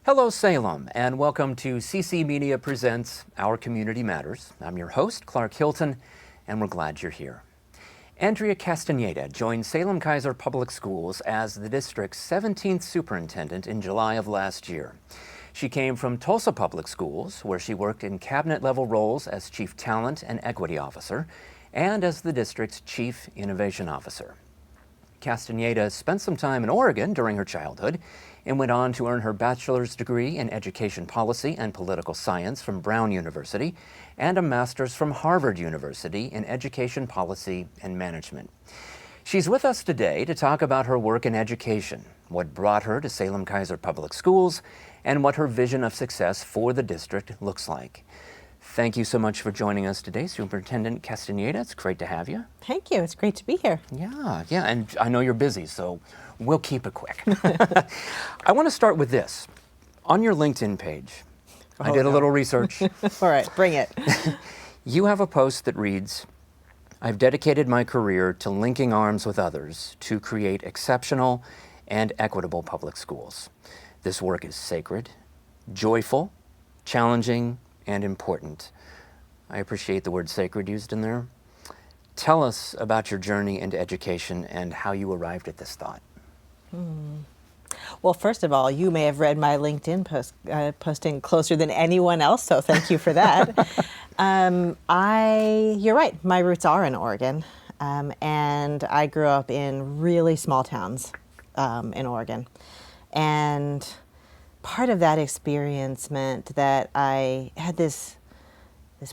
Hello, Salem, and welcome to CC Media Presents Our Community Matters. I'm your host, Clark Hilton, and we're glad you're here. Andrea Castañeda joined Salem-Keizer Public Schools as the district's 17th superintendent in July of last year. She came from Tulsa Public Schools, where she worked in cabinet-level roles as Chief Talent and Equity Officer and as the district's Chief Innovation Officer. Castañeda spent some time in Oregon during her childhood and went on to earn her bachelor's degree in education policy and political science from Brown University and a master's from Harvard University in education policy and management. She's with us today to talk about her work in education, what brought her to Salem-Keizer Public Schools, and what her vision of success for the district looks like. Thank you so much for joining us today, Superintendent Castañeda. It's great to have you. Thank you. It's great to be here. Yeah, and I know you're busy, so we'll keep it quick. I want to start with this. On your LinkedIn page, I did a little research. All right, bring it. You have a post that reads, "I've dedicated my career to linking arms with others to create exceptional and equitable public schools. This work is sacred, joyful, challenging, and important." I appreciate the word sacred used in there. Tell us about your journey into education and how you arrived at this thought. Well, first of all, you may have read my LinkedIn posting closer than anyone else, so thank you for that. You're right, my roots are in Oregon, and I grew up in really small towns in Oregon. And part of that experience meant that I had this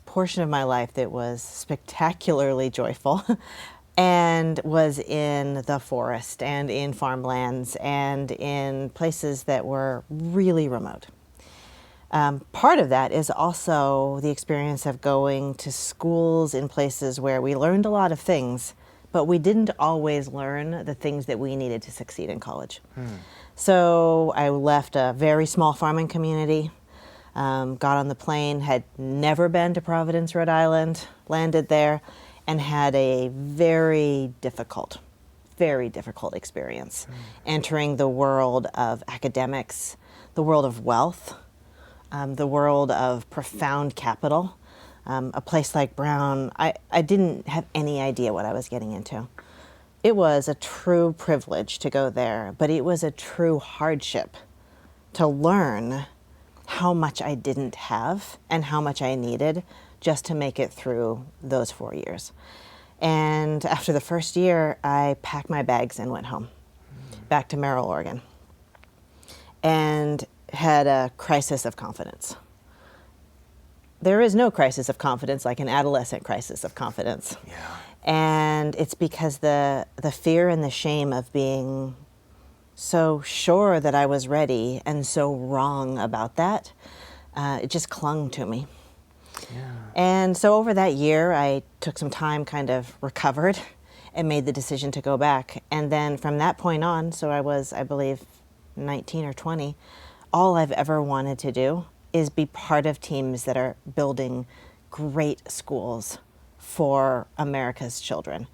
portion of my life that was spectacularly joyful and was in the forest and in farmlands and in places that were really remote. Part of that is also the experience of going to schools in places where we learned a lot of things, but we didn't always learn the things that we needed to succeed in college. So I left a very small farming community, got on the plane, had never been to Providence, Rhode Island, landed there, and had a very difficult experience entering the world of academics, the world of wealth, the world of profound capital. A place like Brown, I didn't have any idea what I was getting into. It was a true privilege to go there, but it was a true hardship to learn how much I didn't have and how much I needed just to make it through those 4 years. And after the first year, I packed my bags and went home, back to Merrill, Oregon, and had a crisis of confidence. There is no crisis of confidence like an adolescent crisis of confidence. Yeah. And it's because the fear and the shame of being so sure that I was ready and so wrong about that, it just clung to me. Yeah. And so over that year, I took some time, kind of recovered, and made the decision to go back. And then from that point on, so I was, I believe, 19 or 20, all I've ever wanted to do is be part of teams that are building great schools for America's children.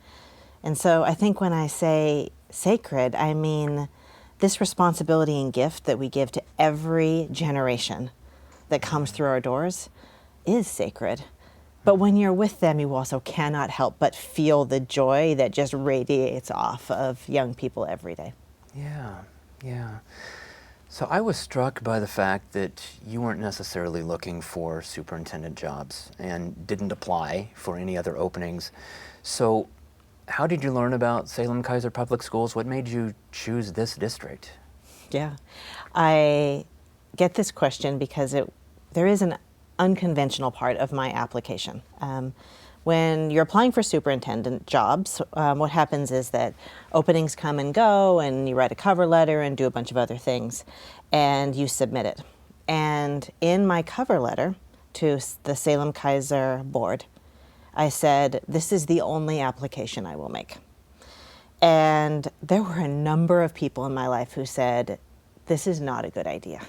And so I think when I say sacred, I mean this responsibility and gift that we give to every generation that comes through our doors is sacred. But when you're with them, you also cannot help but feel the joy that just radiates off of young people every day. Yeah. So I was struck by the fact that you weren't necessarily looking for superintendent jobs and didn't apply for any other openings. So how did you learn about Salem-Keizer Public Schools? What made you choose this district? Yeah, I get this question because there is an unconventional part of my application. When you're applying for superintendent jobs, what happens is that openings come and go, and you write a cover letter and do a bunch of other things, and you submit it. And in my cover letter to the Salem-Keizer board, I said, this is the only application I will make. And there were a number of people in my life who said, this is not a good idea.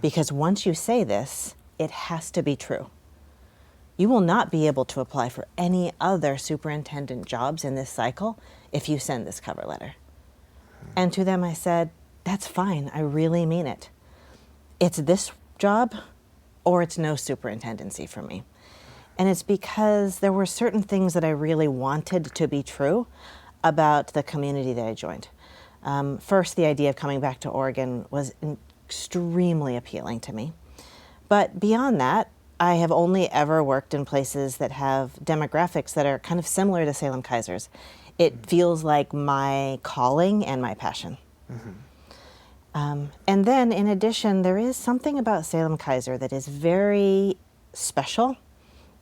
Because once you say this, it has to be true. You will not be able to apply for any other superintendent jobs in this cycle if you send this cover letter. And to them I said, that's fine, I really mean it. it's this job or it's no superintendency for me. And it's because there were certain things that I really wanted to be true about the community that I joined. First, the idea of coming back to Oregon was extremely appealing to me. But beyond that, I have only ever worked in places that have demographics that are kind of similar to Salem-Keizer's. It feels like my calling and my passion. And then, in addition, there is something about Salem-Keizer that is very special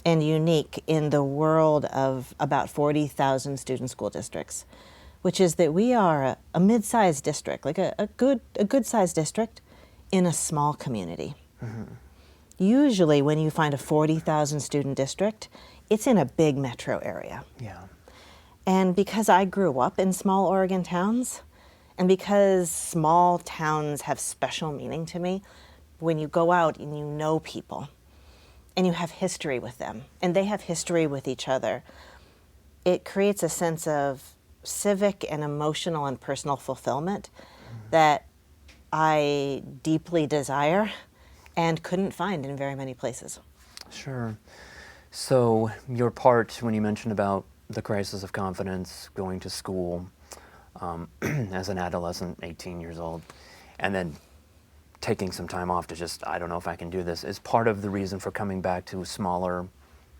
and unique in the world of about 40,000 student school districts, which is that we are a mid-sized district, like a good-sized district in a small community. Usually, when you find a 40,000 student district, it's in a big metro area. Yeah. And because I grew up in small Oregon towns, and because small towns have special meaning to me, when you go out and you know people, and you have history with them, and they have history with each other, it creates a sense of civic and emotional and personal fulfillment that I deeply desire and couldn't find in very many places. Sure. So your part, when you mentioned about the crisis of confidence, going to school as an adolescent, 18 years old, and then taking some time off to just, I don't know if I can do this, is part of the reason for coming back to a smaller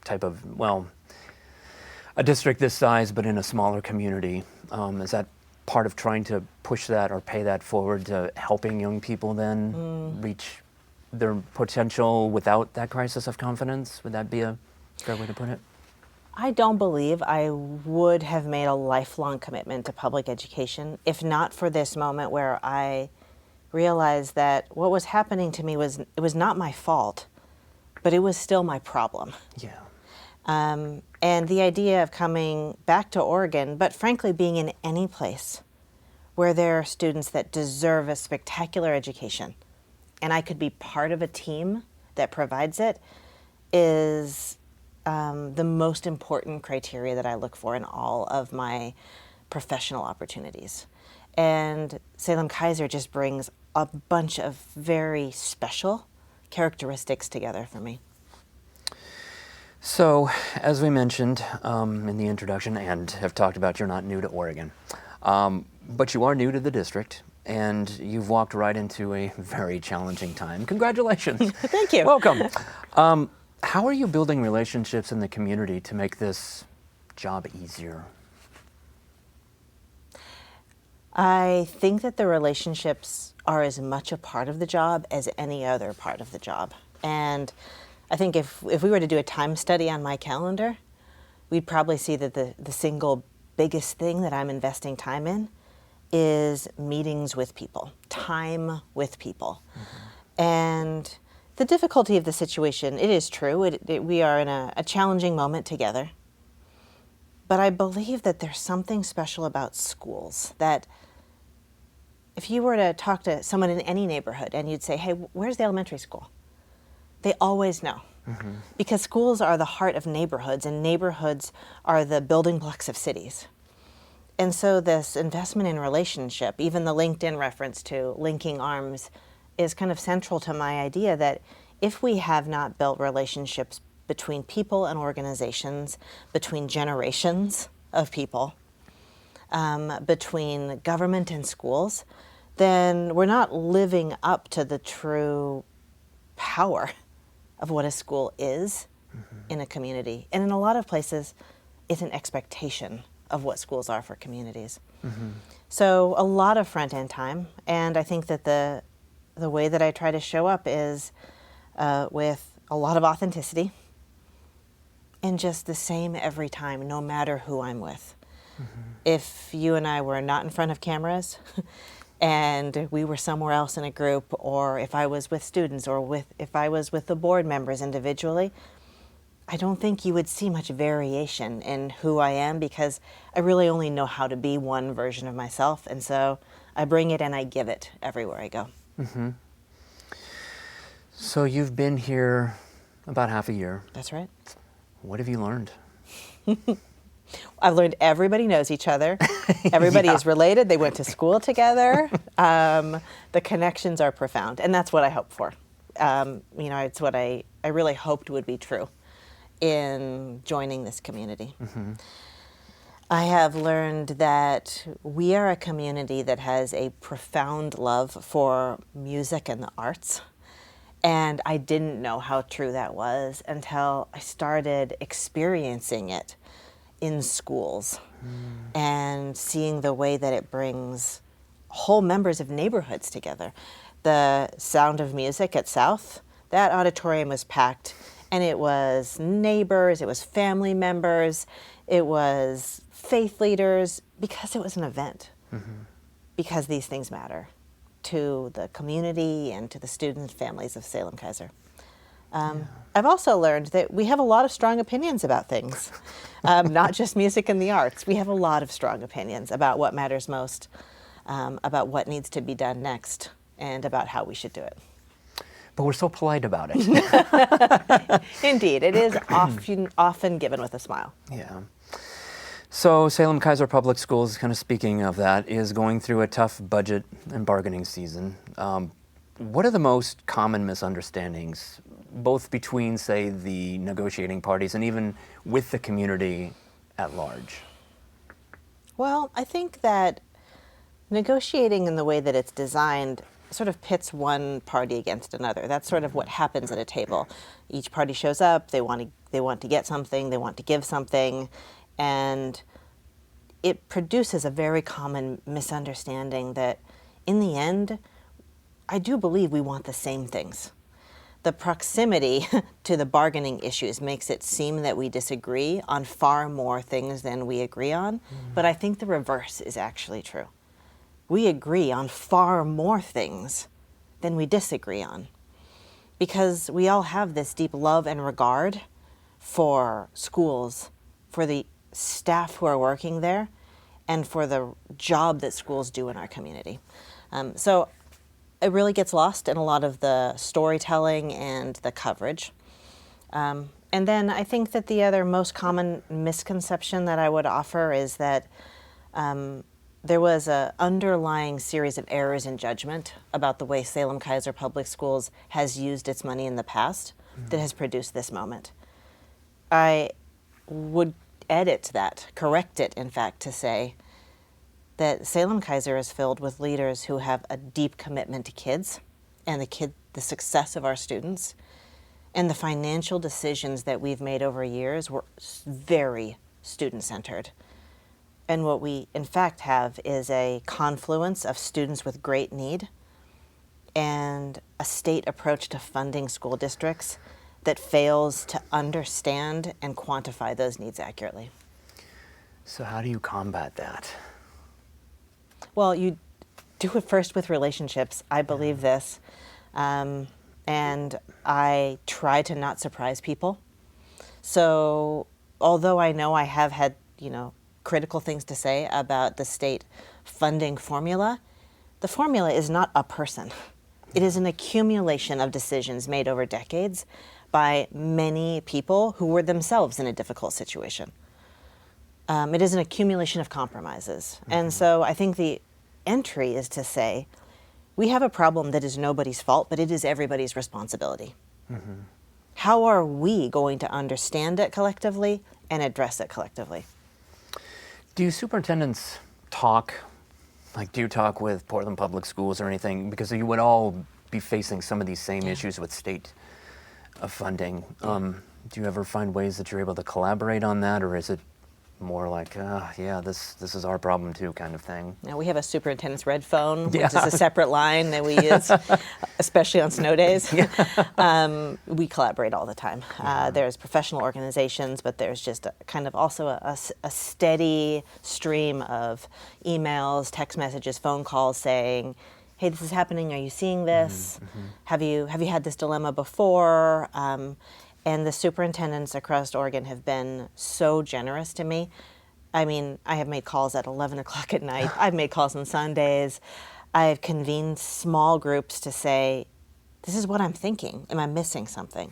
type of, well, a district this size, but in a smaller community. Is that part of trying to push that or pay that forward to helping young people then reach their potential without that crisis of confidence? Would that be a fair way to put it? I don't believe I would have made a lifelong commitment to public education if not for this moment where I realized that what was happening to me it was not my fault, but it was still my problem. Yeah. And the idea of coming back to Oregon, but frankly being in any place where there are students that deserve a spectacular education, and I could be part of a team that provides it, is the most important criteria that I look for in all of my professional opportunities. And Salem-Keizer just brings a bunch of very special characteristics together for me. So, as we mentioned in the introduction and have talked about, you're not new to Oregon, but you are new to the district, and you've walked right into a very challenging time. Congratulations. Thank you. Welcome. How are you building relationships in the community to make this job easier? I think that the relationships are as much a part of the job as any other part of the job. And I think if we were to do a time study on my calendar, we'd probably see that the single biggest thing that I'm investing time in is meetings with people, time with people. And the difficulty of the situation, it is true, we are in a challenging moment together. But I believe that there's something special about schools, that if you were to talk to someone in any neighborhood and you'd say, hey, where's the elementary school? They always know. Because schools are the heart of neighborhoods, and neighborhoods are the building blocks of cities. And so this investment in relationship, even the LinkedIn reference to linking arms, is kind of central to my idea that if we have not built relationships between people and organizations, between generations of people, between government and schools, then we're not living up to the true power of what a school is in a community. And in a lot of places, it's an expectation of what schools are for communities. So a lot of front-end time, and I think that the way that I try to show up is with a lot of authenticity and just the same every time, no matter who I'm with. If you and I were not in front of cameras and we were somewhere else in a group, or if I was with students, or if I was with the board members individually, I don't think you would see much variation in who I am, because I really only know how to be one version of myself, and so I bring it and I give it everywhere I go. So you've been here about half a year. That's right. What have you learned? I've learned everybody knows each other. Everybody is related. They went to school together. The connections are profound, and that's what I hope for. It's what I really hoped would be true in joining this community. Mm-hmm. I have learned that we are a community that has a profound love for music and the arts. And I didn't know how true that was until I started experiencing it in schools and seeing the way that it brings whole members of neighborhoods together. The Sound of Music at South, that auditorium was packed, and it was neighbors, it was family members, it was faith leaders, because it was an event, because these things matter to the community and to the students and families of Salem-Keizer. I've also learned that we have a lot of strong opinions about things, not just music and the arts. We have a lot of strong opinions about what matters most, about what needs to be done next, and about how we should do it. But we're so polite about it. Indeed, it is often given with a smile. Yeah. So Salem-Keizer Public Schools, kind of speaking of that, is going through a tough budget and bargaining season. What are the most common misunderstandings, both between, say, the negotiating parties and even with the community at large? Well, I think that negotiating in the way that it's designed sort of pits one party against another. That's sort of what happens at a table. Each party shows up, they want to get something, they want to give something, and it produces a very common misunderstanding that in the end, I do believe we want the same things. The proximity to the bargaining issues makes it seem that we disagree on far more things than we agree on, but I think the reverse is actually true. We agree on far more things than we disagree on, because we all have this deep love and regard for schools, for the staff who are working there, and for the job that schools do in our community. So it really gets lost in a lot of the storytelling and the coverage. And then I think that the other most common misconception that I would offer is that there was an underlying series of errors in judgment about the way Salem-Keizer Public Schools has used its money in the past that has produced this moment. I would edit that, correct it, in fact, to say that Salem-Keizer is filled with leaders who have a deep commitment to kids and the success of our students, and the financial decisions that we've made over years were very student-centered. And what we, in fact, have is a confluence of students with great need and a state approach to funding school districts that fails to understand and quantify those needs accurately. So how do you combat that? Well, you do it first with relationships. I believe this. And I try to not surprise people. So although I know I have had, critical things to say about the state funding formula, the formula is not a person. It is an accumulation of decisions made over decades by many people who were themselves in a difficult situation. It is an accumulation of compromises. And so I think the entry is to say, we have a problem that is nobody's fault, but it is everybody's responsibility. How are we going to understand it collectively and address it collectively? Do superintendents talk, do you talk with Portland Public Schools or anything? Because you would all be facing some of these same issues with state funding. Do you ever find ways that you're able to collaborate on that, or is it more like, this is our problem too kind of thing? Now, we have a superintendent's red phone, which is a separate line that we use, especially on snow days. We collaborate all the time. There's professional organizations, but there's just also a steady stream of emails, text messages, phone calls saying, hey, this is happening, are you seeing this? Have you had this dilemma before? And the superintendents across Oregon have been so generous to me. I mean, I have made calls at 11 o'clock at night. I've made calls on Sundays. I've convened small groups to say, this is what I'm thinking. Am I missing something?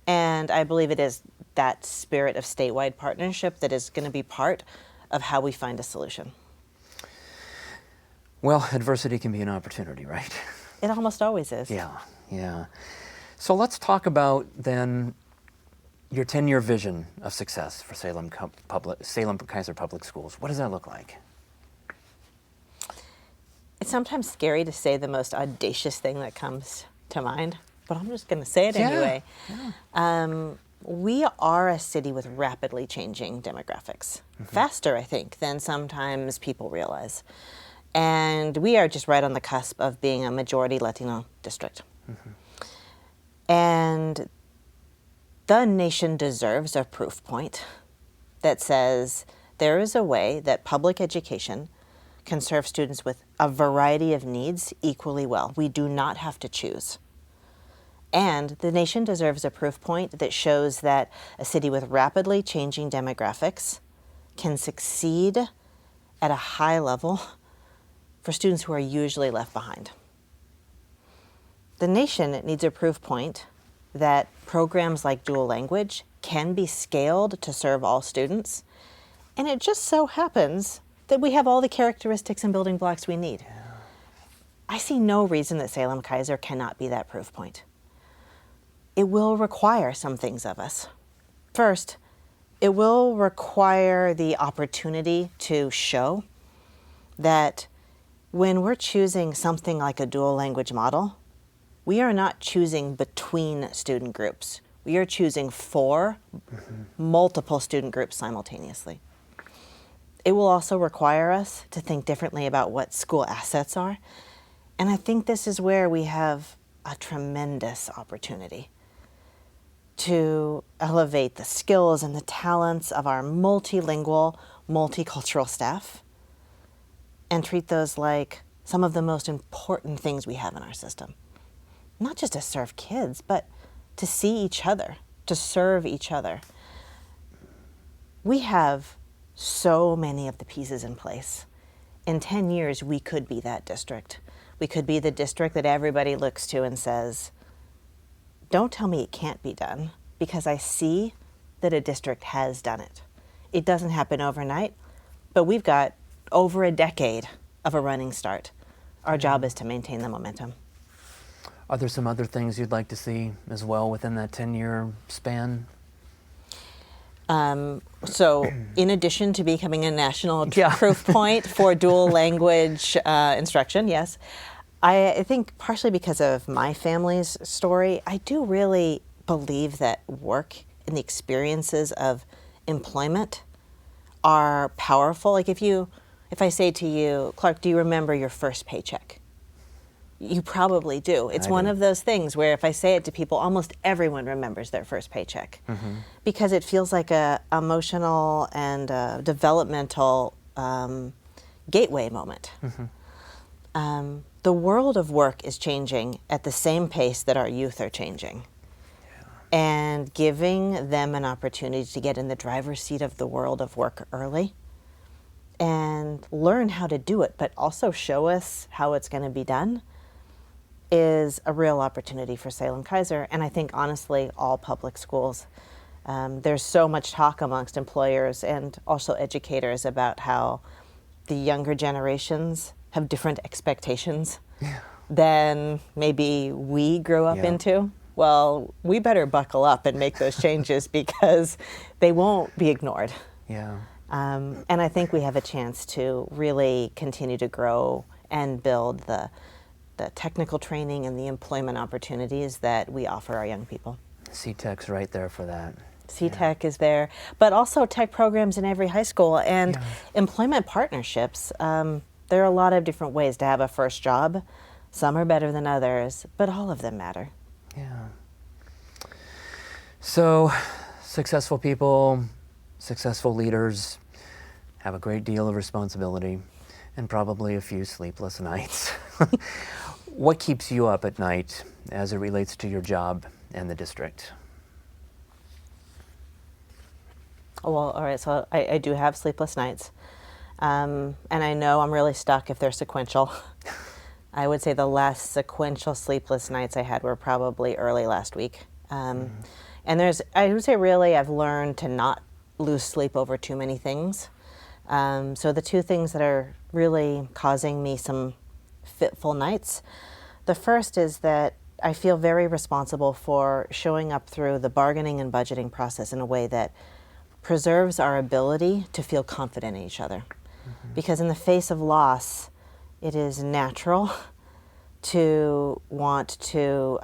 And I believe it is that spirit of statewide partnership that is going to be part of how we find a solution. Well, adversity can be an opportunity, right? It almost always is. Yeah. So let's talk about then your 10-year vision of success for Salem-Keizer Public Schools. What does that look like? It's sometimes scary to say the most audacious thing that comes to mind, but I'm just going to say it anyway. We are a city with rapidly changing demographics, faster, I think, than sometimes people realize. And we are just right on the cusp of being a majority Latino district. And the nation deserves a proof point that says there is a way that public education can serve students with a variety of needs equally well. We do not have to choose. And the nation deserves a proof point that shows that a city with rapidly changing demographics can succeed at a high level for students who are usually left behind. The nation needs a proof point that programs like dual language can be scaled to serve all students. And it just so happens that we have all the characteristics and building blocks we need. I see no reason that Salem-Keizer cannot be that proof point. It will require some things of us. First, it will require the opportunity to show that when we're choosing something like a dual language model, we are not choosing between student groups. We are choosing for multiple student groups simultaneously. It will also require us to think differently about what school assets are. And I think this is where we have a tremendous opportunity to elevate the skills and the talents of our multilingual, multicultural staff and treat those like some of the most important things we have in our system. Not just to serve kids, but to see each other, to serve each other. We have so many of the pieces in place. In 10 years, we could be that district. We could be the district that everybody looks to and says, don't tell me it can't be done, because I see that a district has done it. It doesn't happen overnight, but we've got over a decade of a running start. Our job is to maintain the momentum. Are there some other things you'd like to see as well within that 10-year span? So in addition to becoming a national proof point for dual language instruction, yes, I think partially because of my family's story, I do really believe that work and the experiences of employment are powerful. Like if I say to you, Clark, do you remember your first paycheck? You probably do. It's one of those things where if I say it to people, almost everyone remembers their first paycheck because it feels like a emotional and developmental gateway moment. The world of work is changing at the same pace that our youth are changing. And giving them an opportunity to get in the driver's seat of the world of work early and learn how to do it, but also show us how it's going to be done, is a real opportunity for Salem-Keizer, and I think honestly all public schools. There's so much talk amongst employers and also educators about how the younger generations have different expectations than maybe we grew up into. Well, we better buckle up and make those changes because they won't be ignored. And I think we have a chance to really continue to grow and build the technical training and the employment opportunities that we offer our young people. C-Tech's right there for that. C-Tech is there, but also tech programs in every high school and employment partnerships. There are a lot of different ways to have a first job. Some are better than others, but all of them matter. So, successful people, successful leaders have a great deal of responsibility and probably a few sleepless nights. What keeps you up at night as it relates to your job and the district? Oh, well, all right, so I do have sleepless nights. And I know I'm really stuck if they're sequential. I would say the last sequential sleepless nights I had were probably early last week. And I would say really I've learned to not lose sleep over too many things. So the two things that are really causing me some fitful nights, the first is that I feel very responsible for showing up through the bargaining and budgeting process in a way that preserves our ability to feel confident in each other. Because in the face of loss, it is natural to want to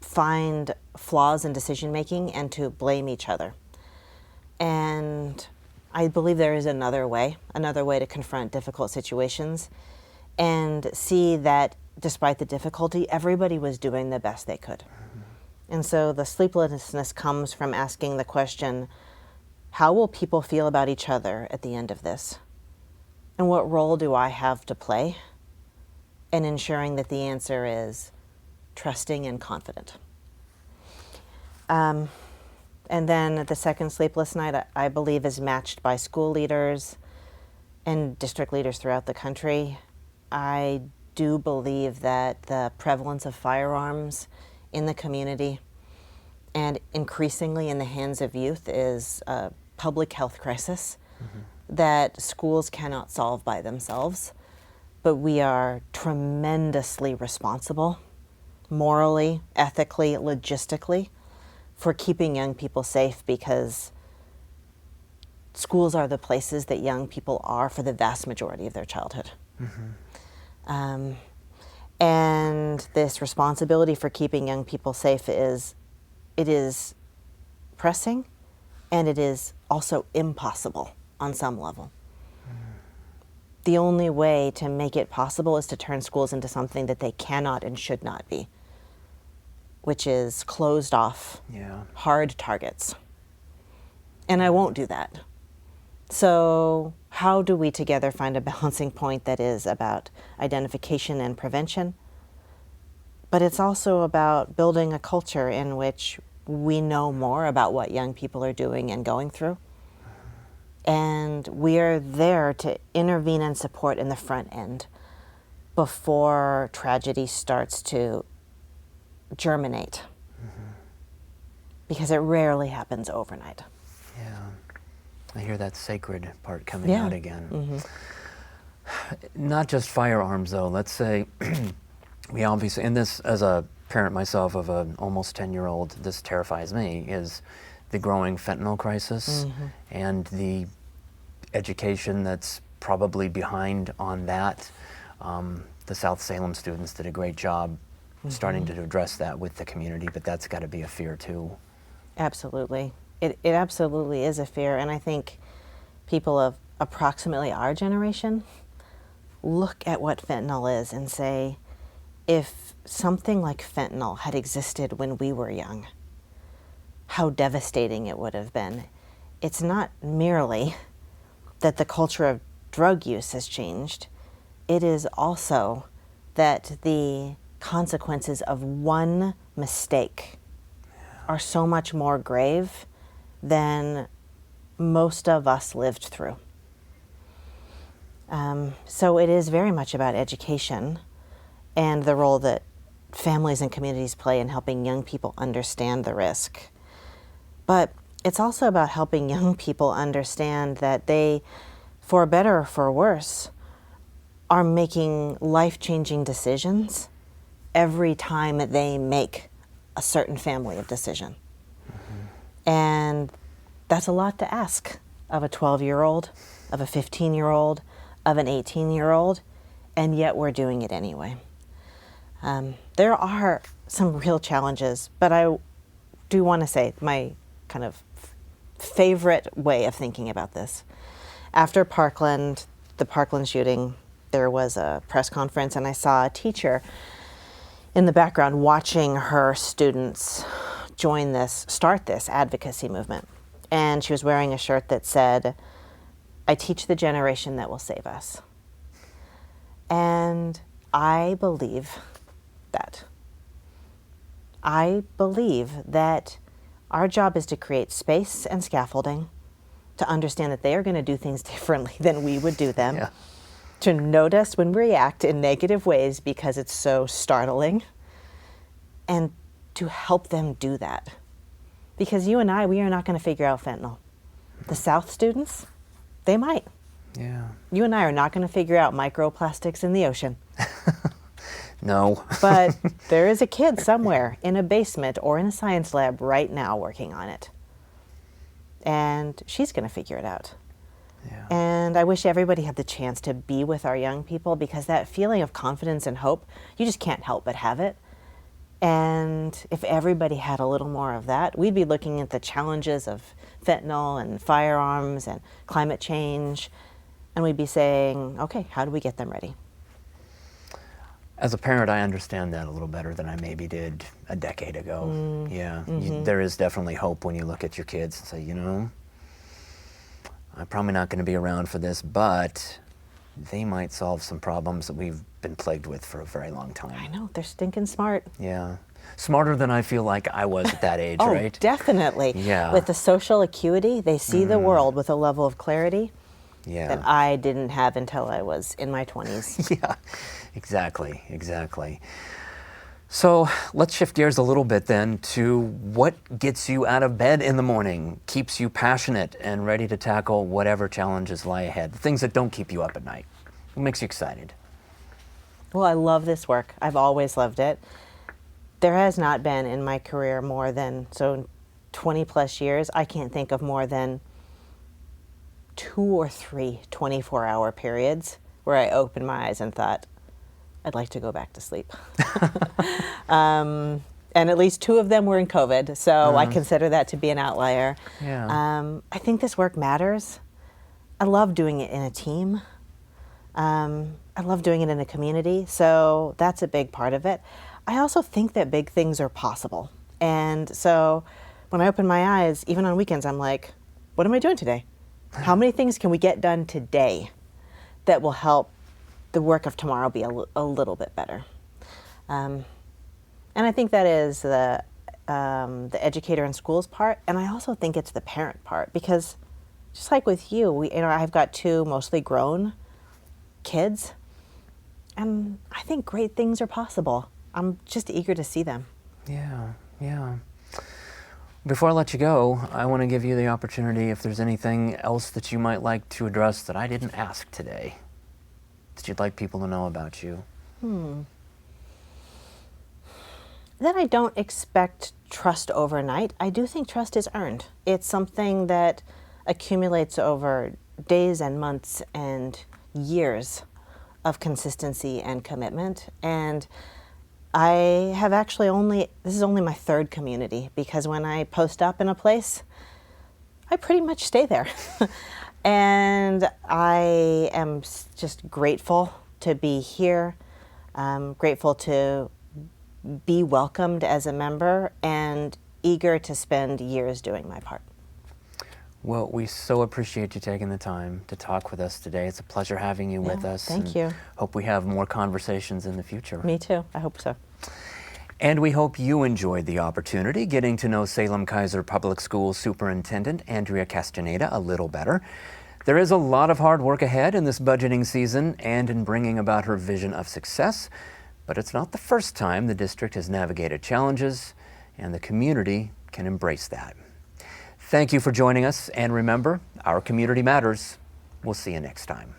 find flaws in decision making and to blame each other. And I believe there is another way to confront difficult situations and see that despite the difficulty, everybody was doing the best they could. And so the sleeplessness comes from asking the question, how will people feel about each other at the end of this? And what role do I have to play in ensuring that the answer is trusting and confident? And then the second sleepless night, I believe, is matched by school leaders and district leaders throughout the country. I do believe that the prevalence of firearms in the community and increasingly in the hands of youth is a public health crisis that schools cannot solve by themselves, but we are tremendously responsible, morally, ethically, logistically, for keeping young people safe, because schools are the places that young people are for the vast majority of their childhood. And this responsibility for keeping young people safe is pressing, and it is also impossible on some level. The only way to make it possible is to turn schools into something that they cannot and should not be, which is closed off, hard targets. And I won't do that. So how do we together find a balancing point that is about identification and prevention, but it's also about building a culture in which we know more about what young people are doing and going through, and we are there to intervene and support in the front end before tragedy starts to germinate, because it rarely happens overnight. Yeah, I hear that sacred part coming out again. Not just firearms, though. Let's say we obviously, and this, as a parent myself of an almost 10-year-old, this terrifies me, is the growing fentanyl crisis and the education that's probably behind on that. The South Salem students did a great job starting to address that with the community, but that's got to be a fear too. Absolutely. It absolutely is a fear, and I think people of approximately our generation look at what fentanyl is and say, if something like fentanyl had existed when we were young, how devastating it would have been. It's not merely that the culture of drug use has changed, it is also that the consequences of one mistake are so much more grave than most of us lived through. So it is very much about education and the role that families and communities play in helping young people understand the risk. But it's also about helping young people understand that they, for better or for worse, are making life-changing decisions every time they make a certain family of decision. And that's a lot to ask of a 12-year-old, of a 15-year-old, of an 18-year-old, and yet we're doing it anyway. There are some real challenges, but I do want to say my kind of favorite way of thinking about this. After Parkland, the Parkland shooting, there was a press conference, and I saw a teacher in the background watching her students start this advocacy movement. And she was wearing a shirt that said, "I teach the generation that will save us." And I believe that. I believe that our job is to create space and scaffolding to understand that they are going to do things differently than we would do them, to notice when we react in negative ways because it's so startling, and to help them do that Because you and I, we are not going to figure out fentanyl. The South students, they might. Yeah. You and I are not going to figure out microplastics in the ocean. No. But there is a kid somewhere in a basement or in a science lab right now working on it. And she's going to figure it out. Yeah. And I wish everybody had the chance to be with our young people, because that feeling of confidence and hope, you just can't help but have it. And if everybody had a little more of that, we'd be looking at the challenges of fentanyl and firearms and climate change, and we'd be saying, okay, how do we get them ready? As a parent, I understand that a little better than I maybe did a decade ago. Yeah, there is definitely hope when you look at your kids and say, you know, I'm probably not going to be around for this, but they might solve some problems that we've been plagued with for a very long time. I know, they're stinking smart. Yeah. Smarter than I feel like I was at that age, Oh, right? definitely. Yeah. With the social acuity, they see the world with a level of clarity that I didn't have until I was in my 20s. Yeah, exactly, exactly. So let's shift gears a little bit then to what gets you out of bed in the morning, keeps you passionate and ready to tackle whatever challenges lie ahead, the things that don't keep you up at night. What makes you excited? Well, I love this work. I've always loved it. There has not been in my career more than, 20 plus years, I can't think of more than 2 or 3 24-hour periods where I opened my eyes and thought, I'd like to go back to sleep. And at least 2 of them were in COVID, so I consider that to be an outlier. Yeah. I think this work matters. I love doing it in a team. I love doing it in a community, so that's a big part of it. I also think that big things are possible. And so when I open my eyes, even on weekends, I'm like, what am I doing today? How many things can we get done today that will help the work of tomorrow be a little bit better? And I think that is the educator in schools part, and I also think it's the parent part, because just like with you, I've got 2 mostly grown kids, and I think great things are possible. I'm just eager to see them. Yeah, yeah. Before I let you go, I want to give you the opportunity, if there's anything else that you might like to address that I didn't ask today, that you'd like people to know about you. That I don't expect trust overnight. I do think trust is earned. It's something that accumulates over days and months and years of consistency and commitment. And I have actually this is only my 3rd community, because when I post up in a place, I pretty much stay there. And I am just grateful to be here, grateful to be welcomed as a member, and eager to spend years doing my part. Well, we so appreciate you taking the time to talk with us today. It's a pleasure having you with us. Thank you. Hope we have more conversations in the future. Me too. I hope so. And we hope you enjoyed the opportunity getting to know Salem-Keizer Public Schools Superintendent Andrea Castañeda a little better. There is a lot of hard work ahead in this budgeting season and in bringing about her vision of success, but it's not the first time the district has navigated challenges, and the community can embrace that. Thank you for joining us, and remember, our community matters. We'll see you next time.